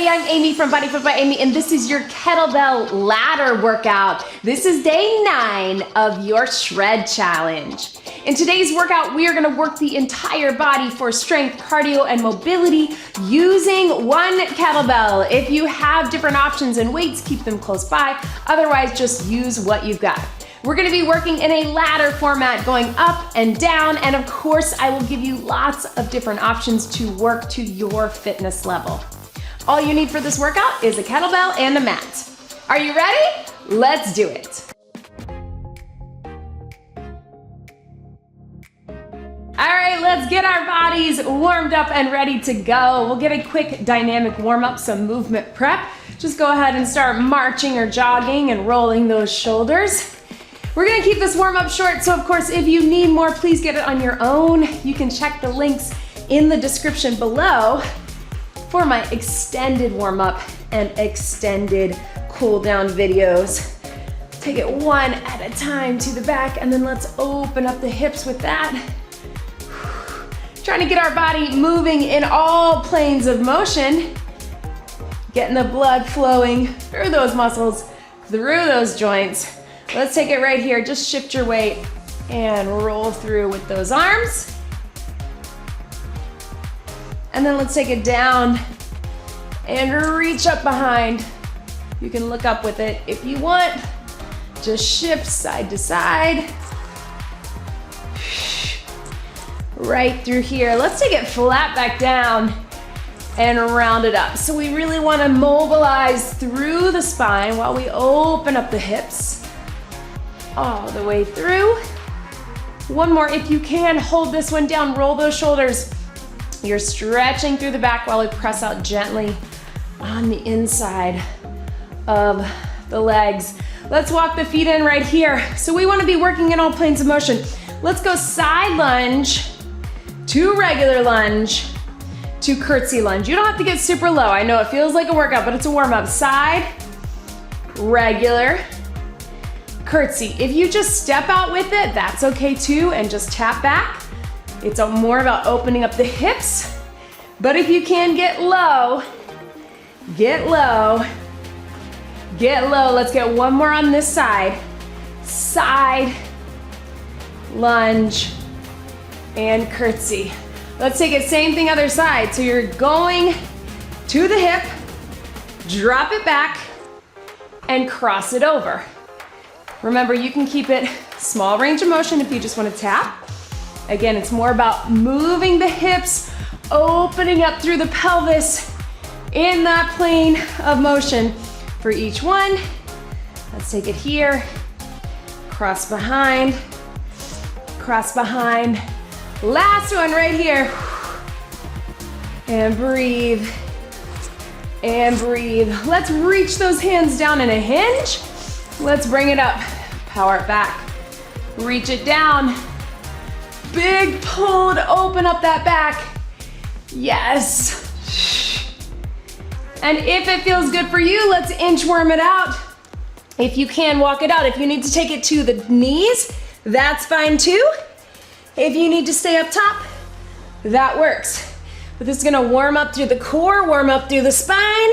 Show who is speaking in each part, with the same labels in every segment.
Speaker 1: everybody, I'm Amy from BodyFit by Amy, and this is your kettlebell ladder workout. This is day 9 of your shred challenge. In today's workout, we are gonna work the entire body for strength, cardio, and mobility using one kettlebell. If you have different options and weights, keep them close by. Otherwise, just use what you've got. We're gonna be working in a ladder format, going up and down, and of course, I will give you lots of different options to work to your fitness level. All you need for this workout is a kettlebell and a mat. Are you ready? Let's do it. All right, let's get our bodies warmed up and ready to go. We'll get a quick dynamic warm-up, some movement prep. Just go ahead and start marching or jogging and rolling those shoulders. We're gonna keep this warm-up short, so of course, if you need more, please get it on your own. You can check the links in the description below for my extended warm-up and extended cool-down videos. Take it one at a time to the back, and then let's open up the hips with that. Trying to get our body moving in all planes of motion, getting the blood flowing through those muscles, through those joints. Let's take it right here. Just shift your weight and roll through with those arms. And then let's take it down and reach up behind. You can look up with it if you want. Just shift side to side. Right through here. Let's take it flat back down and round it up. So we really want to mobilize through the spine while we open up the hips all the way through. One more if you can. Hold this one down, roll those shoulders. You're stretching through the back while we press out gently on the inside of the legs. Let's walk the feet in right here. So we want to be working in all planes of motion. Let's go side lunge to regular lunge to curtsy lunge. You don't have to get super low. I know it feels like a workout, but it's a warm-up. Side, regular, curtsy. If you just step out with it, that's okay too, and just tap back. It's more about opening up the hips, but if you can get low, get low, get low. Let's get one more on this side. Side, lunge, and curtsy. Let's take it, same thing other side. So you're going to the hip, drop it back, and cross it over. Remember, you can keep it small range of motion if you just want to tap. Again, it's more about moving the hips, opening up through the pelvis in that plane of motion for each one. Let's take it here, cross behind, cross behind. Last one right here. And breathe, and breathe. Let's reach those hands down in a hinge. Let's bring it up, power it back, reach it down. Big pull to open up that back. Yes. And if it feels good for you, let's inchworm it out. If you can, walk it out. If you need to take it to the knees, that's fine too. If you need to stay up top, that works. But this is gonna warm up through the core, warm up through the spine.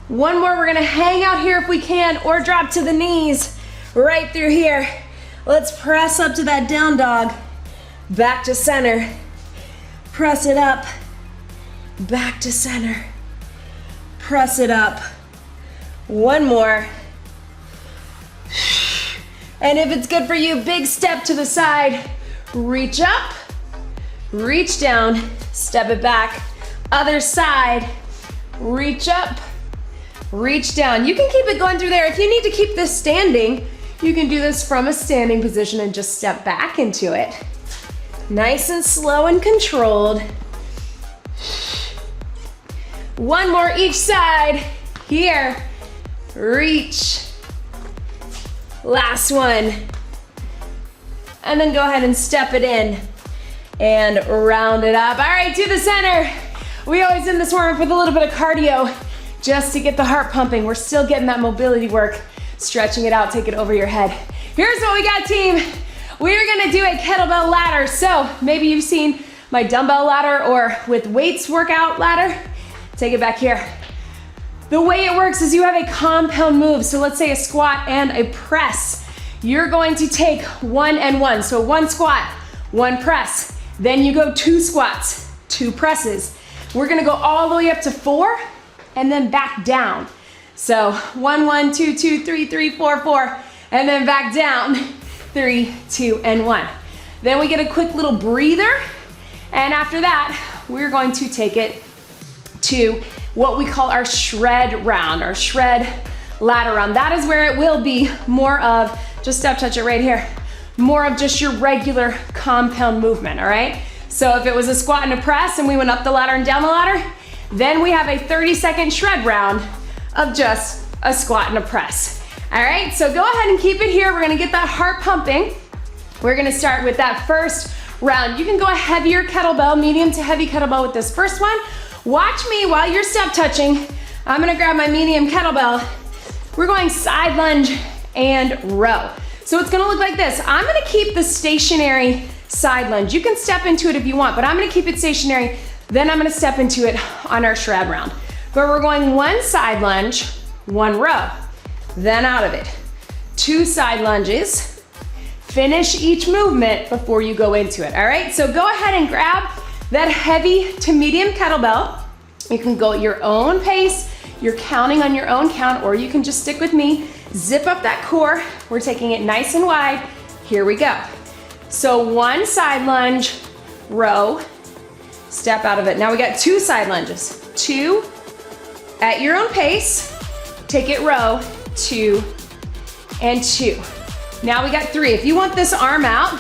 Speaker 1: One more, we're gonna hang out here if we can, or drop to the knees, right through here. Let's press up to that down dog, back to center. Press it up, back to center. Press it up. One more. And if it's good for you, big step to the side. Reach up, reach down, step it back. Other side, reach up, reach down. You can keep it going through there. If you need to keep this standing, you can do this from a standing position and just step back into it. Nice and slow and controlled. One more each side. Here, reach. Last one. And then go ahead and step it in and round it up. All right, to the center. We always end this warm-up with a little bit of cardio just to get the heart pumping. We're still getting that mobility work. Stretching it out, take it over your head. Here's what we got, team. We're gonna do a kettlebell ladder. So maybe you've seen my dumbbell ladder or with weights workout ladder, take it back here. The way it works is you have a compound move. So let's say a squat and a press. You're going to take 1 and 1. So 1 squat, 1 press. Then you go 2 squats, 2 presses. We're gonna go all the way up to 4 and then back down. So 1, 1, 2, 2, 3, 3, 4, 4, and then back down, 3, 2, and 1. Then we get a quick little breather. And after that, we're going to take it to what we call our shred round, our shred ladder round. That is where it will be more of, just step touch it right here, more of just your regular compound movement, all right? So if it was a squat and a press and we went up the ladder and down the ladder, then we have a 30-second shred round of just a squat and a press. All right, so go ahead and keep it here. We're gonna get that heart pumping. We're gonna start with that first round. You can go a heavier kettlebell, medium to heavy kettlebell with this first one. Watch me while you're step touching. I'm gonna grab my medium kettlebell. We're going side lunge and row. So it's gonna look like this. I'm gonna keep the stationary side lunge. You can step into it if you want, but I'm gonna keep it stationary. Then I'm gonna step into it on our shred round. But we're going 1 side lunge, 1 row, then out of it. 2 side lunges. Finish each movement before you go into it, all right? So go ahead and grab that heavy to medium kettlebell. You can go at your own pace. You're counting on your own count, or you can just stick with me. Zip up that core. We're taking it nice and wide. Here we go. So 1 side lunge, row, step out of it. Now we got 2 side lunges. 2 at your own pace. Take it row, 2 and 2. Now we got 3. If you want this arm out,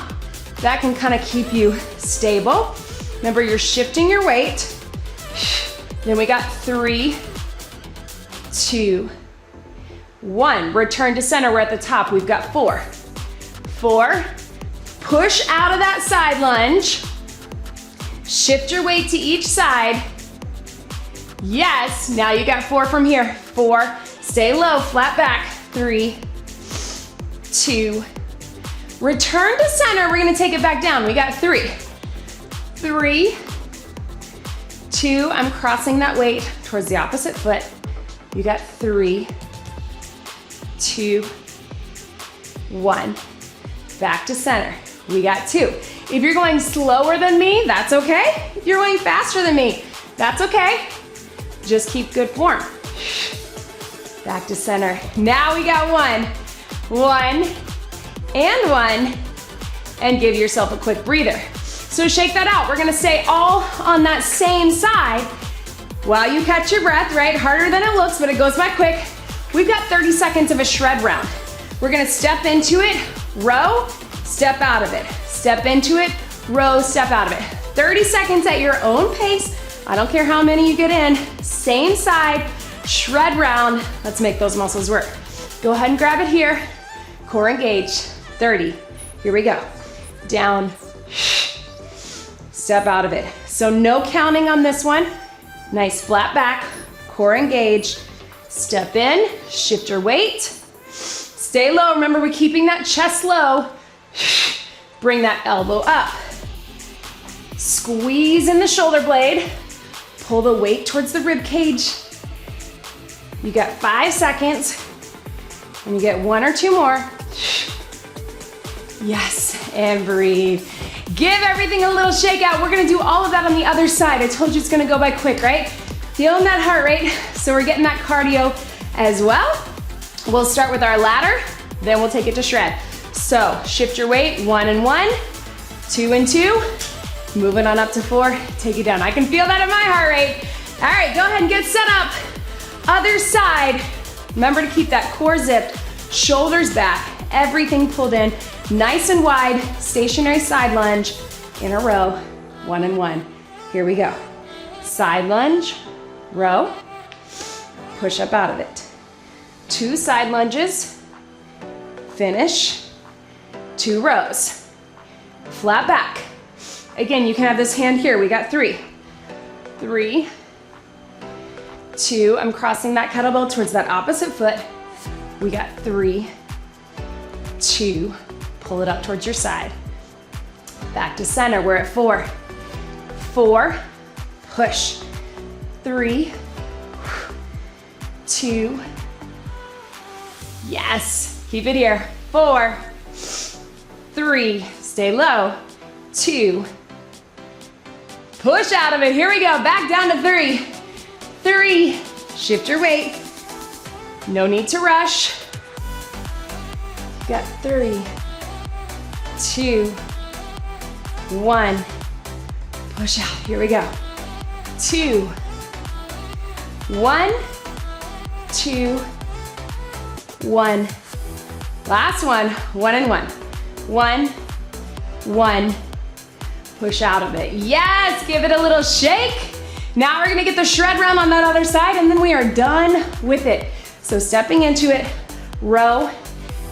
Speaker 1: that can kind of keep you stable. Remember, you're shifting your weight. Then we got 3, 2, 1. Return to center. We're at the top. We've got 4. 4. Push out of that side lunge. Shift your weight to each side. Yes. Now you got 4 from here. 4. Stay low. Flat back. 3, 2. Return to center. We're going to take it back down. We got 3. 3, 2. I'm crossing that weight towards the opposite foot. You got 3, 2, 1. Back to center. We got 2. If you're going slower than me, that's okay. If you're going faster than me, that's okay. Just keep good form. Back to center. Now we got 1. 1 and 1. And give yourself a quick breather. So shake that out. We're gonna stay all on that same side while you catch your breath, right? Harder than it looks, but it goes by quick. We've got 30 seconds of a shred round. We're gonna step into it, row, step out of it. Step into it, row, step out of it. 30 seconds at your own pace. I don't care how many you get in. Same side, shred round. Let's make those muscles work. Go ahead and grab it here. Core engaged. 30. Here we go. Down. Step out of it. So no counting on this one. Nice flat back, core engaged. Step in, shift your weight. Stay low. Remember, we're keeping that chest low. Bring that elbow up. Squeeze in the shoulder blade. Pull the weight towards the rib cage. You got 5 seconds. And you get 1 or 2 more. Yes, and breathe. Give everything a little shake out. We're gonna do all of that on the other side. I told you it's gonna go by quick, right? Feeling that heart rate, so we're getting that cardio as well. We'll start with our ladder, then we'll take it to shred. So shift your weight, 1 and 1, 2 and 2, moving on up to 4, take it down. I can feel that in my heart rate. All right, go ahead and get set up. Other side. Remember to keep that core zipped, shoulders back, everything pulled in, nice and wide, stationary side lunge in a row, 1 and 1. Here we go. Side lunge, row, push up out of it. 2 side lunges, finish, 2 rows. Flat back. Again, you can have this hand here. We got 3. 3, 2, I'm crossing that kettlebell towards that opposite foot. We got 3, 2, pull it up towards your side. Back to center, we're at 4, 4, push. 3, 2, yes, keep it here. 4, 3, stay low. 2, push out of it. Here we go, back down to 3. 3, shift your weight. No need to rush. Got 3, 2, 1. Push out, here we go. 2, 1, 2, 1. Last one, 1 and 1. 1, 1. Push out of it. Yes, give it a little shake. Now we're gonna get the shred round on that other side and then we are done with it. So stepping into it, row,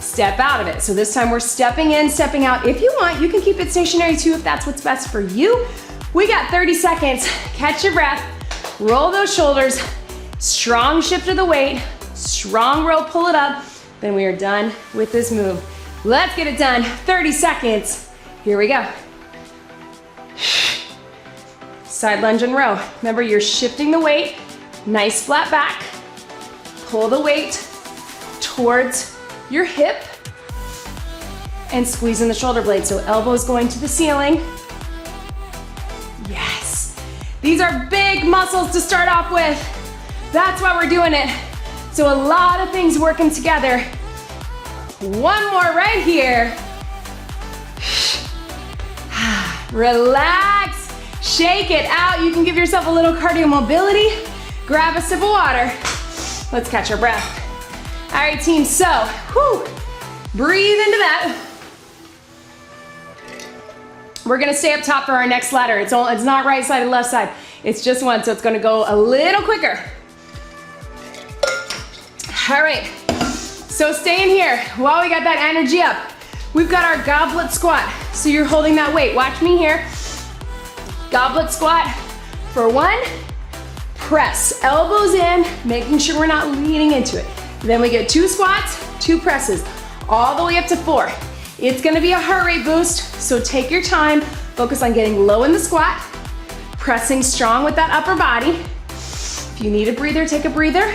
Speaker 1: step out of it. So this time we're stepping in, stepping out. If you want, you can keep it stationary too if that's what's best for you. We got 30 seconds. Catch your breath, roll those shoulders, strong shift of the weight, strong row, pull it up. Then we are done with this move. Let's get it done. 30 seconds. Here we go. Side lunge and row. Remember, you're shifting the weight, nice flat back. Pull the weight towards your hip and squeezing the shoulder blade. So elbows going to the ceiling. Yes. These are big muscles to start off with. That's why we're doing it. So a lot of things working together. One more right here. Relax, shake it out. You can give yourself a little cardio mobility. Grab a sip of water. Let's catch our breath. All right, team, so, breathe into that. We're gonna stay up top for our next ladder. It's not right side and left side. It's just one, so it's gonna go a little quicker. All right, so stay in here while we got that energy up. We've got our goblet squat. So you're holding that weight. Watch me here. Goblet squat for 1, press, elbows in, making sure we're not leaning into it. Then we get 2 squats, 2 presses, all the way up to 4. It's gonna be a heart rate boost, so take your time, focus on getting low in the squat, pressing strong with that upper body. If you need a breather, take a breather.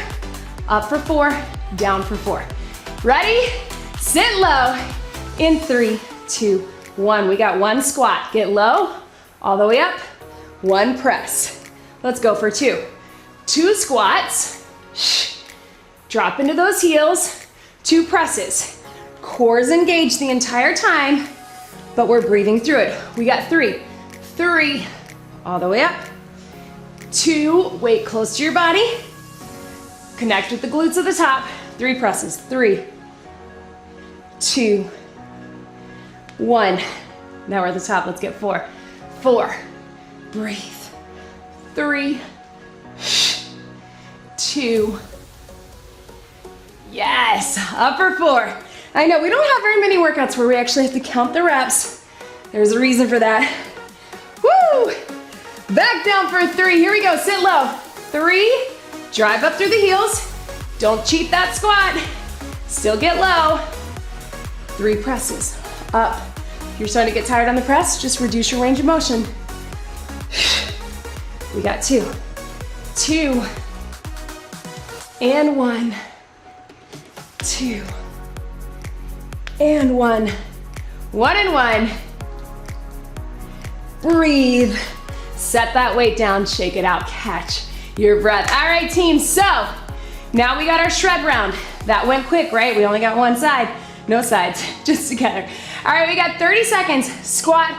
Speaker 1: Up for 4, down for 4. Ready? Sit low in 3, 2, 1. We got 1 squat. Get low, all the way up, 1 press. Let's go for 2. 2 squats. Drop into those heels, 2 presses. Core's engaged the entire time, but we're breathing through it. We got 3, 3, all the way up. 2, weight close to your body. Connect with the glutes at the top. 3 presses, 3, 2, 1. Now we're at the top, let's get 4. 4, breathe. 3, 2, yes, up for 4. I know, we don't have very many workouts where we actually have to count the reps. There's a reason for that. Woo! Back down for 3, here we go, sit low. 3, drive up through the heels. Don't cheat that squat. Still get low. 3 presses, up. If you're starting to get tired on the press, just reduce your range of motion. We got 2, 2, and 1, 2, and 1, 1 and 1. Breathe. Set that weight down, shake it out, catch your breath. All right, team, so now we got our shred round. That went quick, right? We only got 1 side, no sides, just together. All right, we got 30 seconds, squat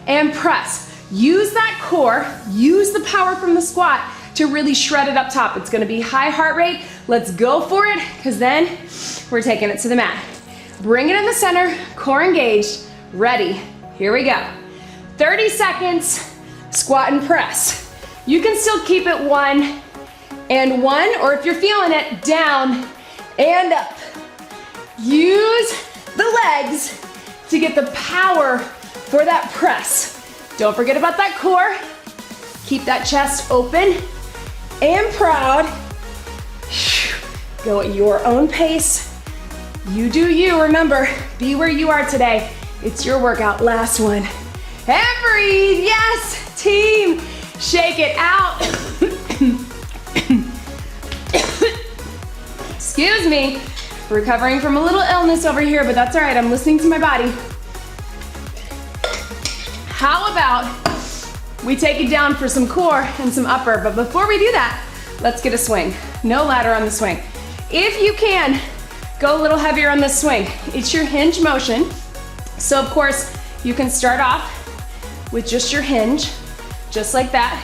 Speaker 1: and press. Use that core, use the power from the squat to really shred it up top. It's gonna be high heart rate. Let's go for it, because then we're taking it to the mat. Bring it in the center, core engaged, ready. Here we go. 30 seconds, squat and press. You can still keep it 1 and 1, or if you're feeling it, down and up. Use the legs to get the power for that press. Don't forget about that core. Keep that chest open and proud. Go at your own pace. You do you, remember, be where you are today. It's your workout, last one. And breathe, yes, team. Shake it out. Excuse me. Recovering from a little illness over here, but that's all right. I'm listening to my body. How about we take it down for some core and some upper, but before we do that, let's get a swing. No ladder on the swing. If you can, go a little heavier on the swing. It's your hinge motion. So of course, you can start off with just your hinge, just like that.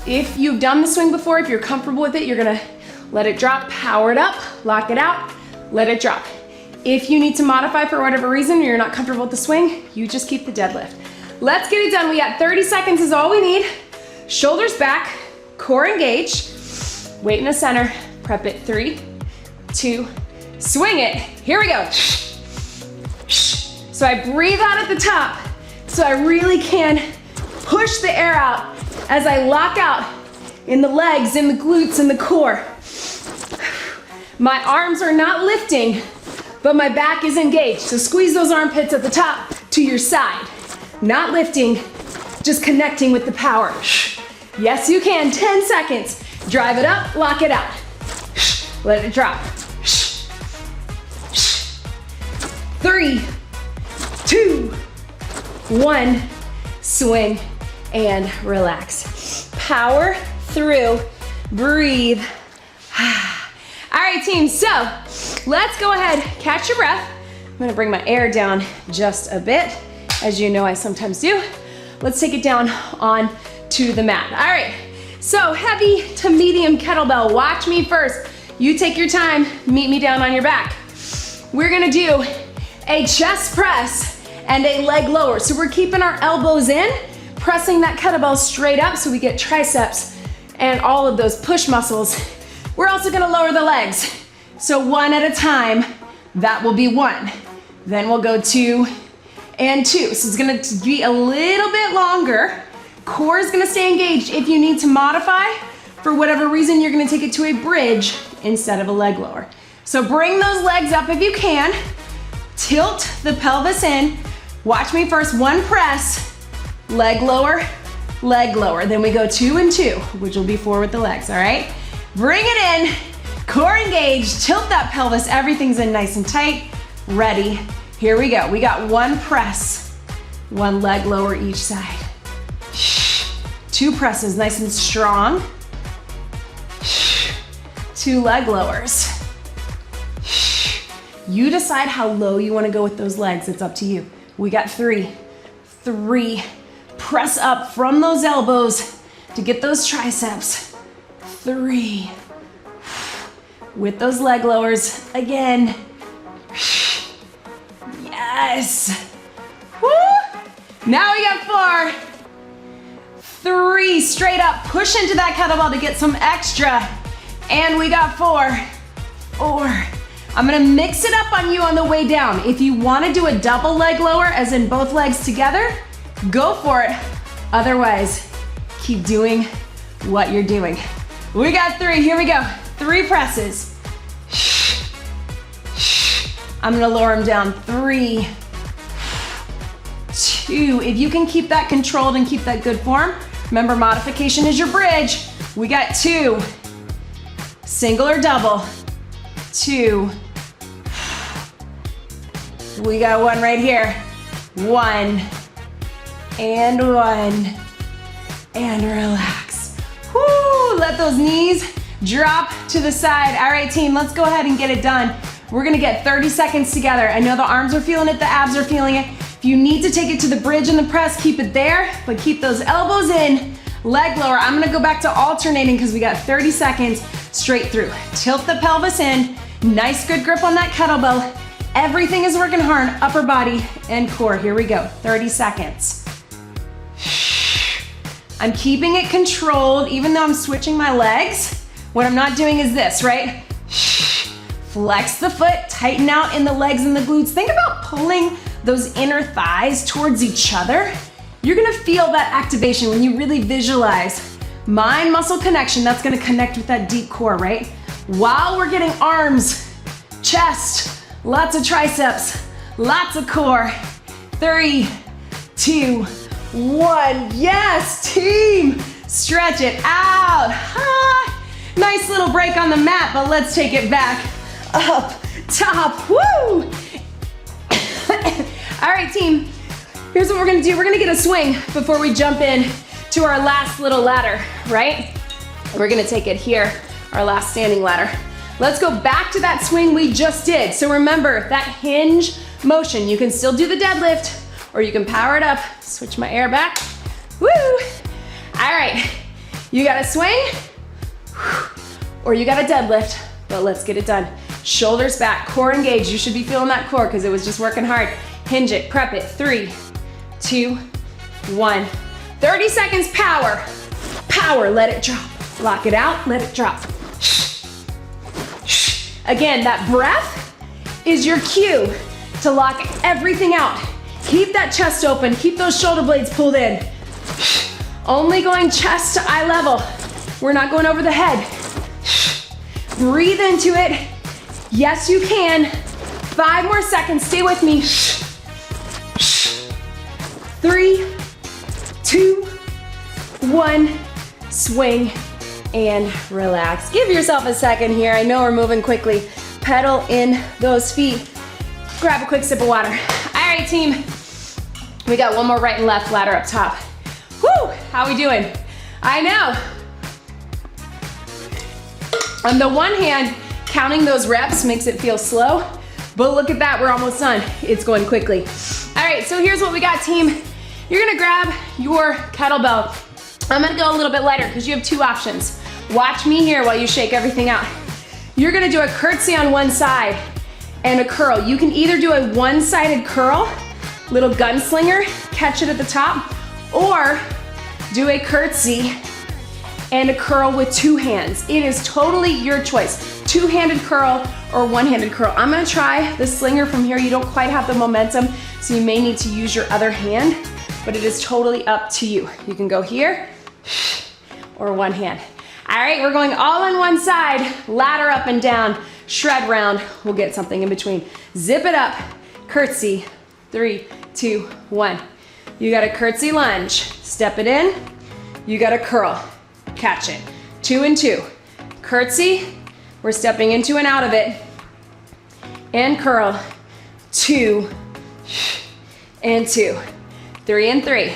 Speaker 1: If you've done the swing before, if you're comfortable with it, you're gonna let it drop, power it up, lock it out, let it drop. If you need to modify for whatever reason, or you're not comfortable with the swing, you just keep the deadlift. Let's get it done. We got 30 seconds is all we need. Shoulders back, core engaged. Weight in the center, prep it. 3, 2, swing it. Here we go. So I breathe out at the top, so I really can push the air out as I lock out in the legs, in the glutes, in the core. My arms are not lifting, but my back is engaged. So squeeze those armpits at the top to your side. Not lifting, just connecting with the power. Yes, you can. 10 seconds. Drive it up, lock it out. Let it drop. 3, 2, 1. Swing and relax. Power through. Breathe. All right, team, so let's go ahead, catch your breath. I'm gonna bring my air down just a bit, as you know I sometimes do. Let's take it down on to the mat. All right, so heavy to medium kettlebell. Watch me first. You take your time, meet me down on your back. We're gonna do a chest press and a leg lower. So we're keeping our elbows in, pressing that kettlebell straight up so we get triceps and all of those push muscles. We're also gonna lower the legs. So 1 at a time, that will be 1. Then we'll go 2 and 2. So it's gonna be a little bit longer. Core is gonna stay engaged. If you need to modify, for whatever reason, you're gonna take it to a bridge instead of a leg lower. So bring those legs up if you can. Tilt the pelvis in. Watch me first, 1 press, leg lower, then we go 2 and 2, which will be 4 with the legs, all right? Bring it in, core engaged, tilt that pelvis, everything's in nice and tight, ready. Here we go, we got 1 press, 1 leg lower each side. 2 presses, nice and strong. 2 leg lowers. You decide how low you wanna go with those legs, it's up to you. We got 3. Press up from those elbows to get those triceps. 3. With those leg lowers, again. Yes. Woo. Now we got 4. 3, straight up, push into that kettlebell to get some extra. And we got 4. I'm gonna mix it up on you on the way down. If you wanna do a double leg lower, as in both legs together, go for it. Otherwise, keep doing what you're doing. We got 3, here we go. 3 presses. I'm gonna lower them down. 3, 2. If you can keep that controlled and keep that good form, remember modification is your bridge. We got 2. Single or double. 2. We got 1 right here. 1. And 1. And relax. Woo! Let those knees drop to the side. All right, team, let's go ahead and get it done. We're gonna get 30 seconds together. I know the arms are feeling it, the abs are feeling it. If you need to take it to the bridge and the press, keep it there, but keep those elbows in. Leg lower. I'm gonna go back to alternating because we got 30 seconds straight through. Tilt the pelvis in. Nice, good grip on that kettlebell. Everything is working hard, upper body and core. Here we go, 30 seconds. I'm keeping it controlled even though I'm switching my legs. What I'm not doing is this, right? Flex the foot, tighten out in the legs and the glutes. Think about pulling those inner thighs towards each other. You're gonna feel that activation when you really visualize mind-muscle connection. That's gonna connect with that deep core, right? While we're getting arms, chest, lots of triceps, lots of core. 3, 2, 1. Yes, team. Stretch it out. Ah, nice little break on the mat, but let's take it back. Up, top, woo! All right, team, here's what we're gonna do. We're gonna get a swing before we jump in to our last little ladder, right? We're gonna take it here, our last standing ladder. Let's go back to that swing we just did. So remember, that hinge motion. You can still do the deadlift, or you can power it up. Switch my air back. Woo! All right, you got a swing, or you got a deadlift, but let's get it done. Shoulders back, core engaged. You should be feeling that core because it was just working hard. Hinge it, prep it. 3, 2, 1. 30 seconds, power. Power, let it drop. Lock it out, let it drop. Again, that breath is your cue to lock everything out. Keep that chest open, keep those shoulder blades pulled in. Only going chest to eye level. We're not going over the head. Breathe into it. Yes, you can. 5 more seconds, stay with me. 3, 2, 1, swing and relax. Give yourself a second here. I know we're moving quickly. Pedal in those feet. Grab a quick sip of water. All right, team. We got one more right and left ladder up top. Woo, how we doing? I know. On the one hand, counting those reps makes it feel slow, but look at that, we're almost done. It's going quickly. All right, so here's what we got, team. You're gonna grab your kettlebell. I'm gonna go a little bit lighter because you have 2 options. Watch me here while you shake everything out. You're gonna do a curtsy on one side and a curl. You can either do a one-sided curl, little gunslinger, catch it at the top, or do a curtsy and a curl with 2 hands. It is totally your choice. 2-handed curl or 1-handed curl. I'm gonna try the slinger from here. You don't quite have the momentum, so you may need to use your other hand, but it is totally up to you. You can go here or one hand. All right, we're going all on one side, ladder up and down, shred round. We'll get something in between. Zip it up, curtsy, 3, 2, 1. You got a curtsy lunge, step it in. You got a curl, catch it. 2 and 2. Curtsy, we're stepping into and out of it. And curl, 2 and 2. 3 and 3.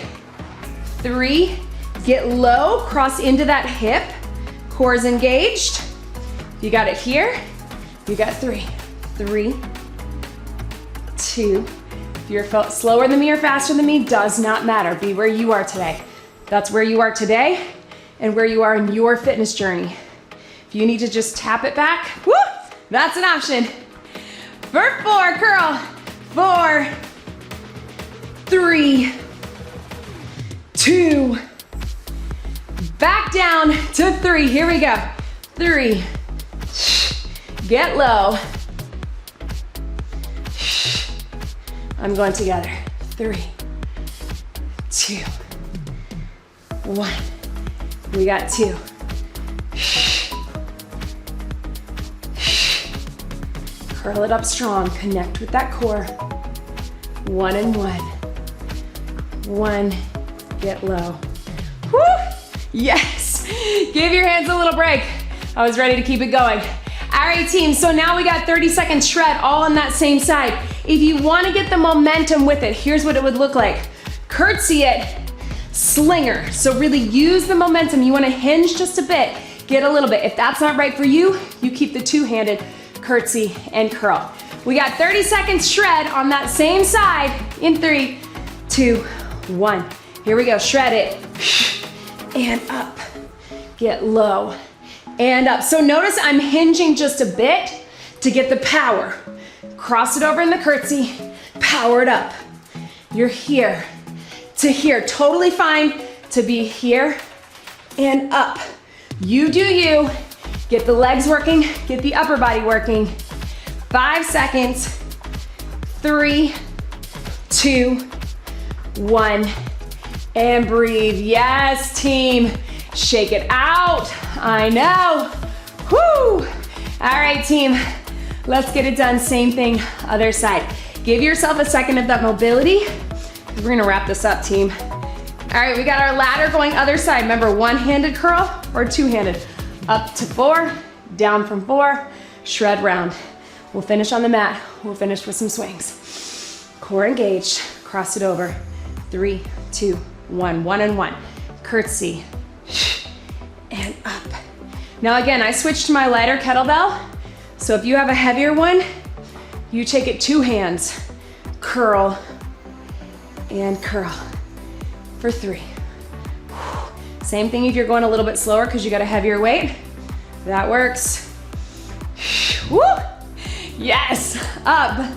Speaker 1: 3, get low, cross into that hip. Core is engaged. You got it here. You got 3. 3, 2. If you're slower than me or faster than me, does not matter. Be where you are today. That's where you are today and where you are in your fitness journey. If you need to just tap it back, woo, that's an option. For 4, curl. 4, 3, 2, back down to 3. Here we go. 3, get low. I'm going together. 3, 2, 1. We got 2. Curl it up strong. Connect with that core. 1 and 1. 1. Get low. Woo! Yes! Give your hands a little break. I was ready to keep it going. All right, team, so now we got 30 seconds shred all on that same side. If you wanna get the momentum with it, here's what it would look like. Curtsy it, slinger. So really use the momentum. You wanna hinge just a bit, get a little bit. If that's not right for you, you keep the 2-handed curtsy and curl. We got 30 seconds shred on that same side in 3, 2, 1. Here we go, shred it. And up, get low, and up. So notice I'm hinging just a bit to get the power. Cross it over in the curtsy, power it up. You're here to here. Totally fine to be here and up. You do you. Get the legs working, get the upper body working. 5 seconds. 3, 2, 1. And breathe. Yes, team. Shake it out. I know. Whoo! All right, team. Let's get it done. Same thing, other side. Give yourself a second of that mobility. We're gonna wrap this up, team. All right, we got our ladder going other side. Remember, one-handed curl or two-handed. Up to 4, down from 4, shred round. We'll finish on the mat. We'll finish with some swings. Core engaged, cross it over. 3, 2, 1, 1 and 1. Curtsy, and up. Now again, I switched to my lighter kettlebell. So if you have a heavier one, you take it 2 hands. Curl and curl for 3. Same thing if you're going a little bit slower because you got a heavier weight. That works. Woo! Yes, up.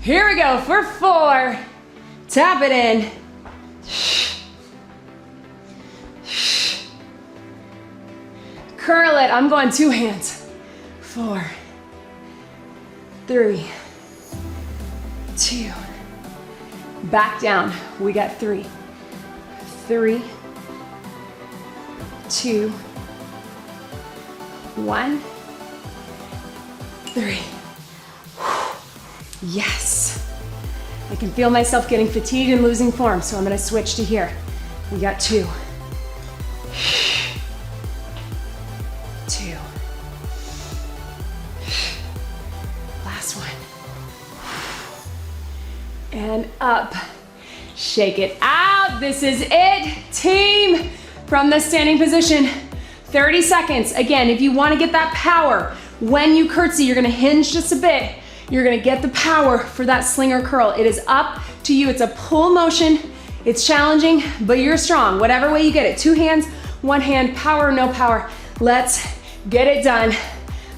Speaker 1: Here we go for 4. Tap it in. Curl it, I'm going 2 hands. 4, 3, 2. Back down, we got 3. 3, 2, 1, 3. Yes. I can feel myself getting fatigued and losing form, so I'm gonna switch to here. We got 2. 2. Last one. And up. Shake it out. This is it, team. From the standing position, 30 seconds. Again, if you wanna get that power, when you curtsy, you're gonna hinge just a bit. You're gonna get the power for that slinger curl. It is up to you. It's a pull motion. It's challenging, but you're strong. Whatever way you get it. 2 hands, 1 hand, power or no power. Let's get it done.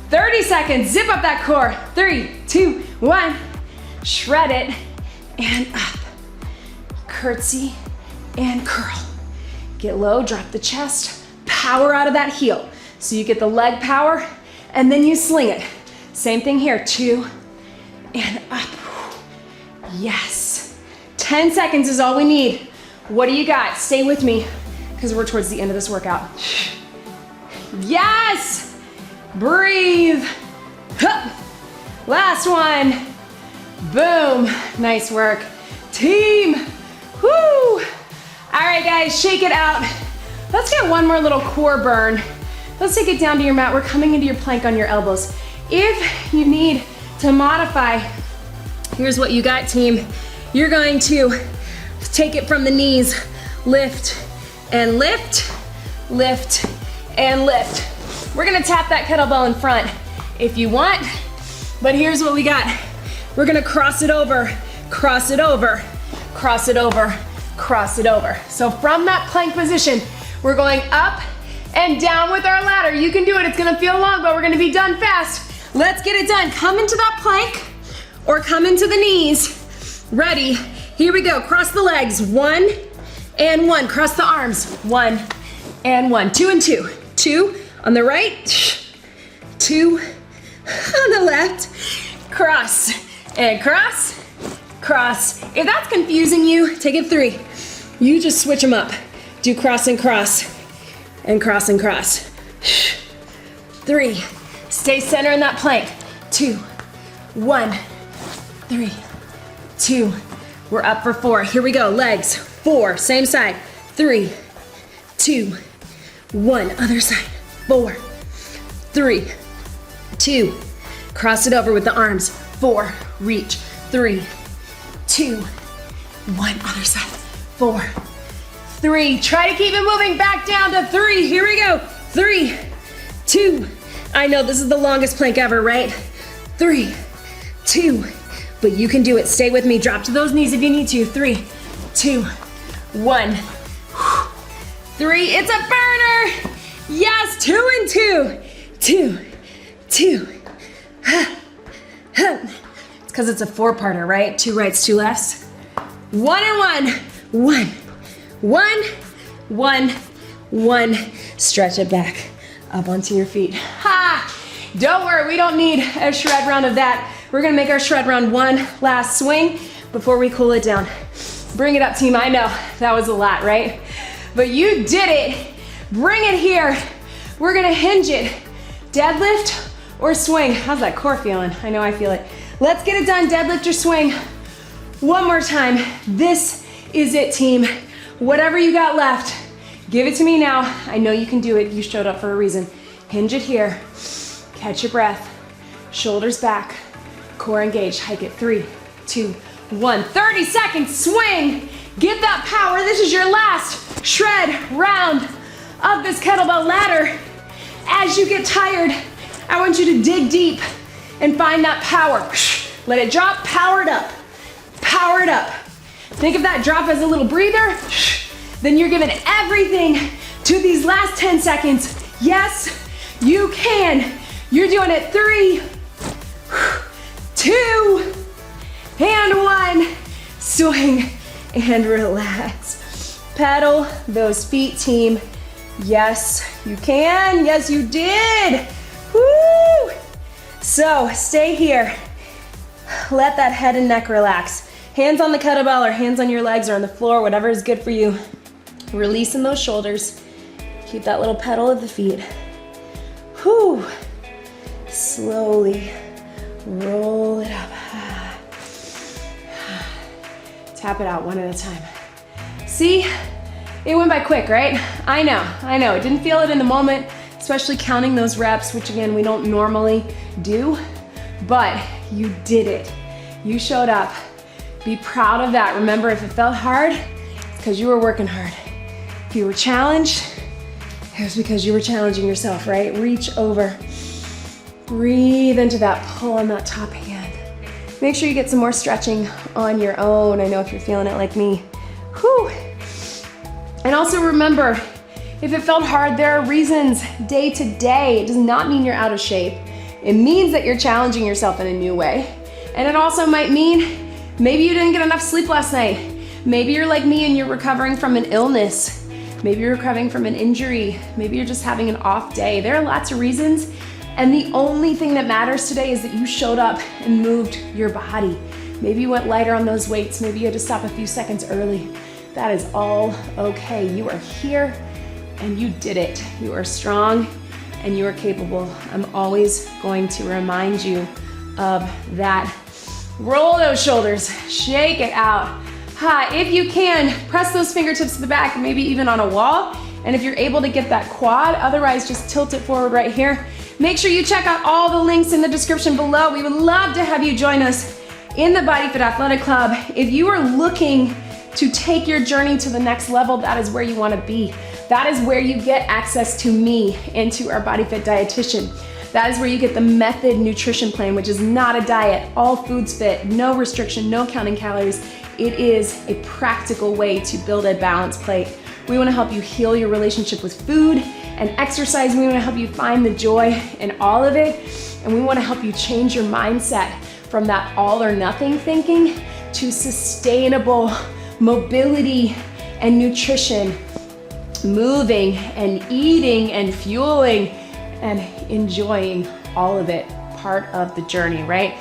Speaker 1: 30 seconds, zip up that core. 3, 2, 1. Shred it and up. Curtsy and curl. Get low, drop the chest, power out of that heel. So you get the leg power and then you sling it. Same thing here, 2 and up. Yes. 10 seconds is all we need. What do you got? Stay with me because we're towards the end of this workout. Yes. Breathe. Hup. Last one. Boom. Nice work. Team. Woo. All right, guys, shake it out. Let's get one more little core burn. Let's take it down to your mat. We're coming into your plank on your elbows. If you need to modify, here's what you got, team. You're going to take it from the knees, lift and lift, lift and lift. We're gonna tap that kettlebell in front if you want, but here's what we got. We're gonna cross it over, cross it over, cross it over, cross it over. So from that plank position, we're going up and down with our ladder. You can do it, it's gonna feel long, but we're gonna be done fast. Let's get it done. Come into that plank or come into the knees. Ready, here we go. Cross the legs, 1 and 1. Cross the arms, 1 and 1. 2 and 2. 2 on the right, 2 on the left. Cross and cross, cross. If that's confusing you, take it 3. You just switch them up. Do cross and cross and cross and cross. 3. Stay center in that plank. 2, 1, 3, 2. We're up for 4. Here we go. Legs. 4. Same side. 3, 2, 1. Other side. 4, 3, 2. Cross it over with the arms. 4. Reach. 3, 2, 1. Other side. 4, 3. Try to keep it moving. Back down to 3. Here we go. 3, 2. I know this is the longest plank ever, right? 3, 2, but you can do it. Stay with me. Drop to those knees if you need to. 3, 2, 1. 3, it's a burner. Yes, 2 and 2. 2, 2. It's because it's a 4-parter, right? 2 rights, 2 lefts. 1 and 1. 1, 1, 1, 1. Stretch it back. Up onto your feet. Ha! Don't worry, we don't need a shred round of that. We're gonna make our shred round one last swing before we cool it down. Bring it up, team. I know that was a lot, right? But you did it. Bring it here. We're gonna hinge it. Deadlift or swing. How's that core feeling? I know I feel it. Let's get it done. Deadlift or swing. One more time. This is it, team. Whatever you got left, give it to me now. I know you can do it. You showed up for a reason. Hinge it here. Catch your breath. Shoulders back. Core engaged. Hike it. 3, 2, 1. 30 seconds. Swing. Give that power. This is your last shred round of this kettlebell ladder. As you get tired, I want you to dig deep and find that power. Let it drop. Power it up. Power it up. Think of that drop as a little breather. Then you're giving everything to these last 10 seconds. Yes, you can. You're doing it. 3, 2, and 1. Swing and relax. Pedal those feet, team. Yes, you can. Yes, you did. Woo! So stay here. Let that head and neck relax. Hands on the kettlebell or hands on your legs or on the floor, whatever is good for you. Releasing those shoulders. Keep that little pedal of the feet. Whew. Slowly roll it up. Tap it out one at a time. See, it went by quick, right? I know. Didn't feel it in the moment, especially counting those reps, which again, we don't normally do, but you did it. You showed up. Be proud of that. Remember, if it felt hard, it's because you were working hard. If you were challenged, it was because you were challenging yourself, right? Reach over. Breathe into that pull on that top hand. Make sure you get some more stretching on your own. I know if you're feeling it like me. Whew. And also remember, if it felt hard, there are reasons day to day. It does not mean you're out of shape. It means that you're challenging yourself in a new way. And it also might mean maybe you didn't get enough sleep last night. Maybe you're like me and you're recovering from an illness. Maybe you're recovering from an injury. Maybe you're just having an off day. There are lots of reasons. And the only thing that matters today is that you showed up and moved your body. Maybe you went lighter on those weights. Maybe you had to stop a few seconds early. That is all okay. You are here and you did it. You are strong and you are capable. I'm always going to remind you of that. Roll those shoulders, shake it out. If you can, press those fingertips to the back, maybe even on a wall. And if you're able to get that quad, otherwise just tilt it forward right here. Make sure you check out all the links in the description below. We would love to have you join us in the BodyFit Athletic Club. If you are looking to take your journey to the next level, that is where you want to be. That is where you get access to me and to our BodyFit dietitian. That is where you get the method nutrition plan, which is not a diet, all foods fit, no restriction, no counting calories. It is a practical way to build a balanced plate. We want to help you heal your relationship with food and exercise. We want to help you find the joy in all of it. And we want to help you change your mindset from that all or nothing thinking to sustainable mobility and nutrition, moving and eating and fueling and enjoying all of it, part of the journey, right?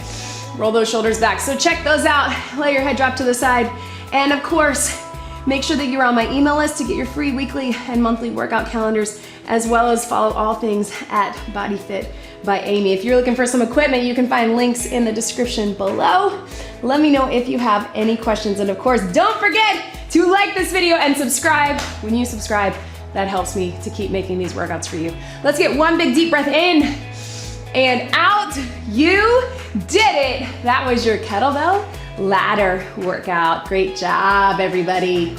Speaker 1: Roll those shoulders back. So check those out. Let your head drop to the side. And of course, make sure that you're on my email list to get your free weekly and monthly workout calendars, as well as follow all things at BodyFit by Amy. If you're looking for some equipment, you can find links in the description below. Let me know if you have any questions. And of course, don't forget to like this video and subscribe. When you subscribe, that helps me to keep making these workouts for you. Let's get one big deep breath in and out. You did it. That was your kettlebell ladder workout. Great job, everybody.